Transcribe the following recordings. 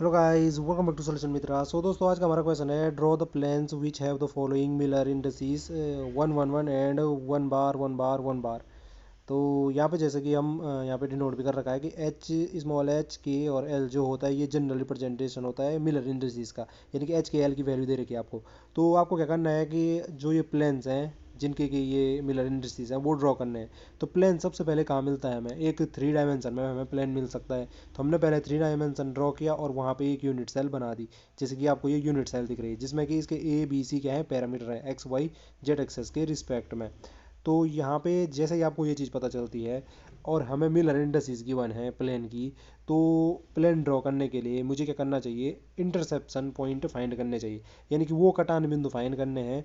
Hello guys, welcome back to solution Mitra. So दोस्तों, आज का हमारा क्वेश्चन है draw the planes which have the following Miller indices 1 1 1 and 1 bar 1 bar 1 bar. तो यहाँ पे जैसे कि हम यहाँ पे डिनोट भी कर रखा है कि एच, स्मॉल एच, के और एल जो होता है ये जनरल रिप्रेजेंटेशन होता है मिलर इंडिसेस का, यानी कि एच के एल की वैल्यू दे रखी है आपको। तो आपको क्या करना है कि जो ये प्लेन्स हैं जिनके कि ये मिलर इंडिसेस हैं वो ड्रॉ करने हैं। तो प्लेन सबसे पहले कहाँ मिलता है हमें? एक 3 डायमेंशन में हमें प्लेन मिल सकता है। तो हमने पहले 3 डायमेंशन ड्रॉ किया और वहाँ पे एक यूनिट सेल बना दी। जैसे कि आपको ये यूनिट सेल दिख रही है जिसमें कि इसके ए बी सी क्या है, पैरामीटर है एक्स वाई जेड एक्सेस के रिस्पेक्ट में। तो यहाँ पे जैसे ही आपको ये चीज़ पता चलती है और हमें मिलर इंडिसेस गिवन है प्लेन की, तो प्लेन ड्रॉ करने के लिए मुझे क्या करना चाहिए? इंटरसेप्शन पॉइंट फाइंड करने चाहिए, यानी कि वो कटान बिंदु फाइंड करने हैं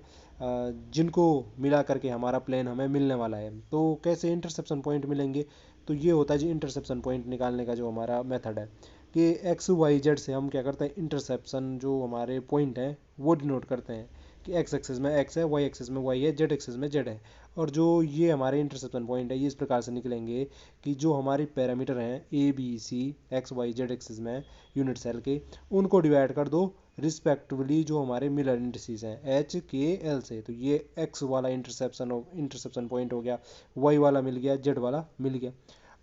जिनको मिला करके हमारा प्लेन हमें मिलने वाला है। तो कैसे इंटरसेप्शन पॉइंट मिलेंगे? तो ये होता है जी इंटरसेप्शन पॉइंट निकालने का जो हमारा मेथड है कि एक्स वाई जेड से हम क्या करते हैं, इंटरसेप्शन जो हमारे पॉइंट हैं वो डिनोट करते हैं कि एक्स एक्सिस में एक्स है, वाई एक्सिस में वाई है, जेड एक्सिस में जेड है। और जो ये हमारे इंटरसेप्शन पॉइंट है ये इस प्रकार से निकलेंगे कि जो हमारे पैरामीटर हैं A B C X Y Z axis में यूनिट सेल के, उनको डिवाइड कर दो रिस्पेक्टिवली जो हमारे मिलर इंडिसेस हैं एच के एल से। तो ये एक्स वाला इंटरसेप्शन पॉइंट हो गया, वाई वाला मिल गया, जेड वाला मिल गया।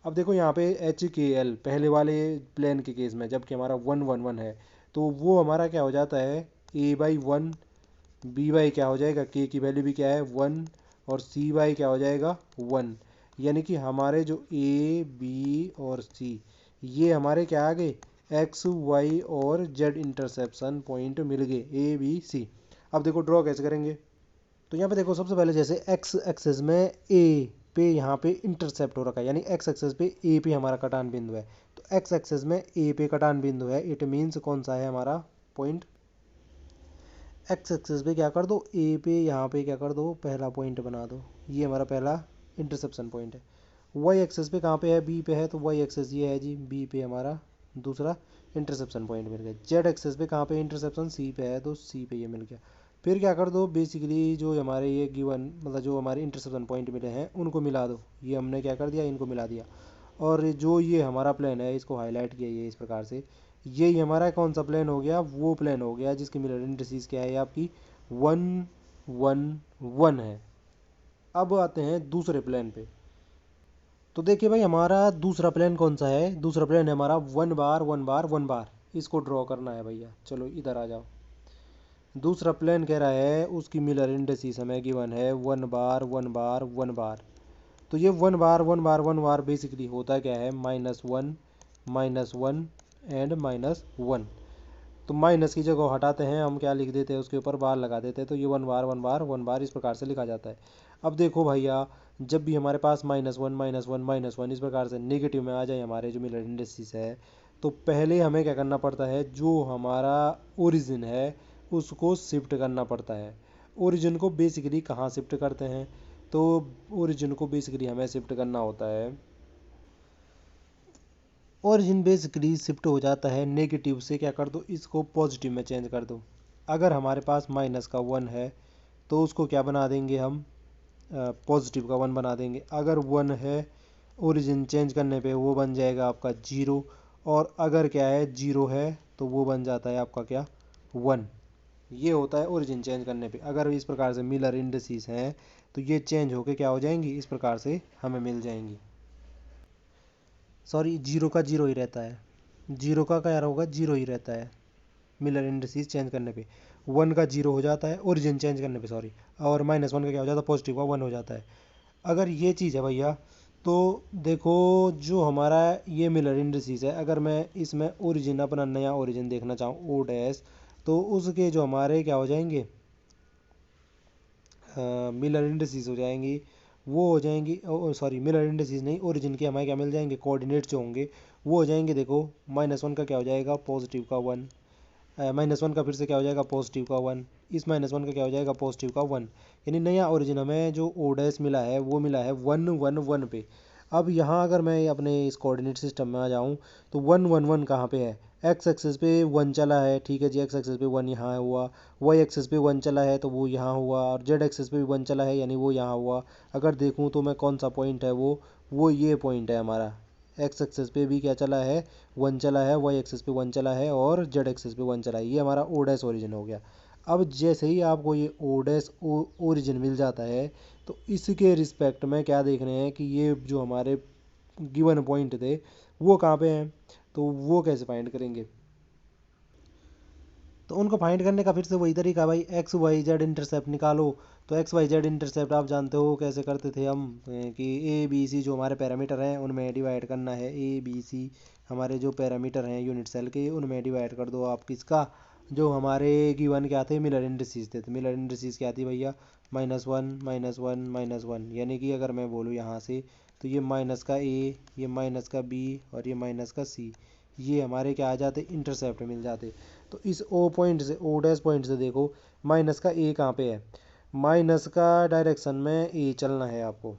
अब देखो यहाँ पे एच के एल पहले वाले प्लेन के केस में जबकि हमारा 1 1 1 है, तो वो हमारा क्या हो जाता है? a/1, b/, क्या हो जाएगा? k की वैल्यू भी क्या है? 1, और c/, क्या हो जाएगा? 1। यानी कि हमारे जो a b और c ये हमारे क्या आ गए? एक्स वाई और जेड इंटरसेप्शन पॉइंट मिल गए ए बी सी। अब देखो ड्रॉ कैसे करेंगे? तो यहाँ पे देखो सबसे पहले जैसे एक्स एक्सेस में ए पे यहाँ पे इंटरसेप्ट हो रखा है, यानी एक्स एक्सेस पे ए पे हमारा कटान बिंदु है। तो एक्स एक्सेस में ए पे कटान बिंदु है, इट मीन्स कौन सा है हमारा पॉइंट? एक्स एक्सेस पे क्या कर दो? ए पे यहाँ पे क्या कर दो? पहला पॉइंट बना दो, ये हमारा पहला इंटरसेप्शन पॉइंट है। वाई एक्सेस पे कहाँ पे है? बी पे है, तो वाई एक्सेस ये है जी, बी पे हमारा दूसरा इंटरसेप्शन पॉइंट मिल गया। जेड एक्सेस पे कहाँ पे इंटरसेप्शन? सी पे है, तो सी पे ये मिल गया। फिर क्या कर दो? बेसिकली जो हमारे ये गिवन मतलब जो हमारे इंटरसेप्शन पॉइंट मिले हैं उनको मिला दो। ये हमने क्या कर दिया? इनको मिला दिया। और जो ये हमारा प्लेन है इसको हाईलाइट किया ये इस प्रकार से, ये हमारा कौन सा प्लेन हो गया? वो प्लेन हो गया जिसकी मिलर इंडिसेस क्या है आपकी? 1 1 1 है। अब आते हैं दूसरे प्लेन पे। तो देखिए भाई, हमारा दूसरा प्लेन कौन सा है? दूसरा प्लेन है हमारा 1 बार 1 बार 1 बार। इसको ड्रॉ करना है भैया। चलो इधर आ जाओ। दूसरा प्लेन कह रहा है उसकी मिलर इंडिसेस हमें गिवन है 1 बार 1 बार 1 बार। तो ये 1 बार 1 बार 1 बार बेसिकली होता क्या है? -1 -1 एंड -1। तो माइनस की जगह हटाते हैं हम, क्या लिख देते हैं उसके ऊपर? बार लगा देते हैं। तो ये 1 बार 1 बार 1 बार इस प्रकार से लिखा जाता है। अब देखो भैया, जब भी हमारे पास -1 -1 -1 इस प्रकार से नेगेटिव में आ जाए हमारे जो मिलर इंडिसेस है, तो पहले हमें क्या करना पड़ता है? जो हमारा ओरिजिन है उसको शिफ्ट करना पड़ता है। ओरिजिन को बेसिकली कहाँ शिफ्ट करते हैं? तो ओरिजिन को बेसिकली हमें शिफ्ट करना होता है, ओरिजिन बेसिकली शिफ्ट हो जाता है नेगेटिव से, क्या कर दो? इसको पॉजिटिव में चेंज कर दो। अगर हमारे पास -1 है तो उसको क्या बना देंगे हम? पॉजिटिव का 1 बना देंगे। अगर 1 है, ओरिजिन चेंज करने पे वो बन जाएगा आपका 0। और अगर क्या है? 0 है तो वो बन जाता है आपका क्या? 1। ये होता है ओरिजिन चेंज करने पे। अगर इस प्रकार से मिलर इंडिसेस हैं तो ये चेंज होके क्या हो जाएंगी? इस प्रकार से हमें मिल जाएंगी। सॉरी, 0 का 0 ही रहता है। 0 का क्या होगा? 0 ही रहता है मिलर इंडिसेस चेंज करने पे। 1 का 0 हो जाता है ओरिजिन चेंज करने पे, सॉरी। और -1 का क्या हो जाता है? पॉजिटिव का 1 हो जाता है। अगर ये चीज़ है भैया, तो देखो जो हमारा ये मिलर इंडिसेस है, अगर मैं इसमें ओरिजिन अपना नया ओरिजिन देखना चाहूँ ओ डैश, तो उसके जो हमारे क्या हो जाएंगे? मिलर इंडिसेस हो जाएंगी, वो हो जाएंगी, सॉरी मिलर इंडिसेस नहीं, ओरिजिन के हमारे क्या मिल जाएंगे? कोऑर्डिनेट जो होंगे वो हो जाएंगे। देखो -1 का क्या हो जाएगा? पॉजिटिव का 1। -1 का फिर से क्या हो जाएगा? पॉजिटिव का 1। इस -1 का क्या हो जाएगा? पॉजिटिव का 1। यानी नया ओरिजिन हमें जो ओ डैश मिला है वो मिला है 1 1 1 पे। अब यहाँ अगर मैं अपने इस कोऑर्डिनेट सिस्टम में आ जाऊँ, तो 1 1 1 कहाँ पे है? एक्स एक्सिस पे 1 चला है, ठीक है जी, एक्स एक्सिस पे 1 यहाँ हुआ। वाई एक्सिस पे 1 चला है तो वो यहाँ हुआ, और जेड एक्सिस पे भी 1 चला है यानी वो यहाँ हुआ। अगर देखूँ तो मैं कौन सा पॉइंट है वो ये पॉइंट है हमारा, एक्स एक्सेस पे भी क्या चला है, 1 चला है, वाई एक्सेस पे 1 चला है और जेड एक्सेस पे 1 चला है। ये हमारा ओ डैश ओरिजिन हो गया। अब जैसे ही आपको ये ओ डैश ओरिजिन मिल जाता है तो इसके रिस्पेक्ट में क्या देख रहे हैं कि ये जो हमारे गिवन पॉइंट थे वो कहाँ पे हैं, तो वो कैसे फाइंड करेंगे। तो उनको फाइंड करने का फिर से वही तरीका भाई, एक्स वाई जेड इंटरसेप्ट निकालो। तो एक्स वाई जेड इंटरसेप्ट आप जानते हो कैसे करते थे हम, कि ए बी सी जो हमारे पैरामीटर हैं उनमें डिवाइड करना है। ए बी सी हमारे जो पैरामीटर हैं यूनिट सेल के, उनमें डिवाइड कर दो आप किसका, जो हमारे गिवन क्या थे, मिलर इंडिसेस थे। तो मिलर इंडिसेस क्या थी भैया, -1 -1 -1, यानी कि अगर मैं बोलूँ यहाँ से तो ये माइनस का ए, ये माइनस का बी और ये माइनस का सी, ये हमारे क्या आ जाते, इंटरसेप्ट मिल जाते। तो इस ओ पॉइंट से, ओ डैश पॉइंट से देखो माइनस का ए कहाँ पे है, माइनस का डायरेक्शन में ए चलना है आपको,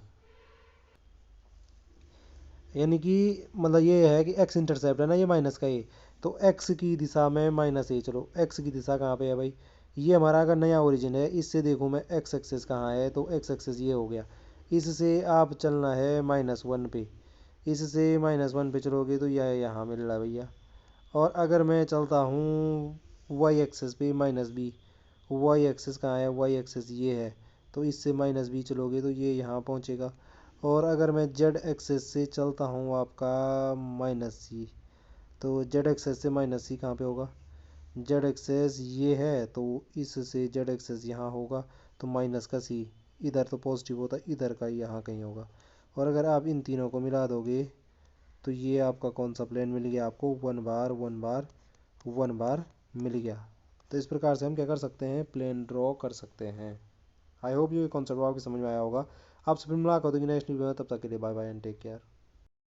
यानी कि मतलब ये है कि एक्स इंटरसेप्ट है ना ये माइनस का ए, तो एक्स की दिशा में माइनस ए, चलो एक्स की दिशा कहाँ पे है भाई, ये हमारा अगर नया ओरिजिन है, इससे देखूँ मैं एक्स एक्सेस कहाँ है, तो एक्स एक्सेस ये हो गया। इससे आप चलना है -1 पे, इससे -1 पे चलोगे तो यह यहाँ मिल रहा है भैया। और अगर मैं चलता हूँ वाई एक्सेस पे -b, वाई एक्सेस कहाँ है, वाई एक्सेस ये है, तो इससे -b चलोगे तो ये यहाँ पहुँचेगा। और अगर मैं जेड एक्सेस से चलता हूँ आपका -c, तो जेड एक्सेस से -c कहाँ पे होगा, जेड एक्सेस ये है, तो इससे जेड एक्सेस यहाँ होगा, तो माइनस का c, इधर तो पॉजिटिव होता है, इधर का यहाँ कहीं होगा। और अगर आप इन तीनों को मिला दोगे तो ये आपका कौन सा प्लेन मिल गया आपको, 1 बार 1 बार 1 बार मिल गया। तो इस प्रकार से हम क्या कर सकते हैं, प्लेन ड्रॉ कर सकते हैं। आई होप ये कॉन्सेप्ट आपको समझ में आया होगा। आपसे फिर मुलाकात होगी नेक्स्ट वीडियो में, तब तक के लिए bye bye and take care.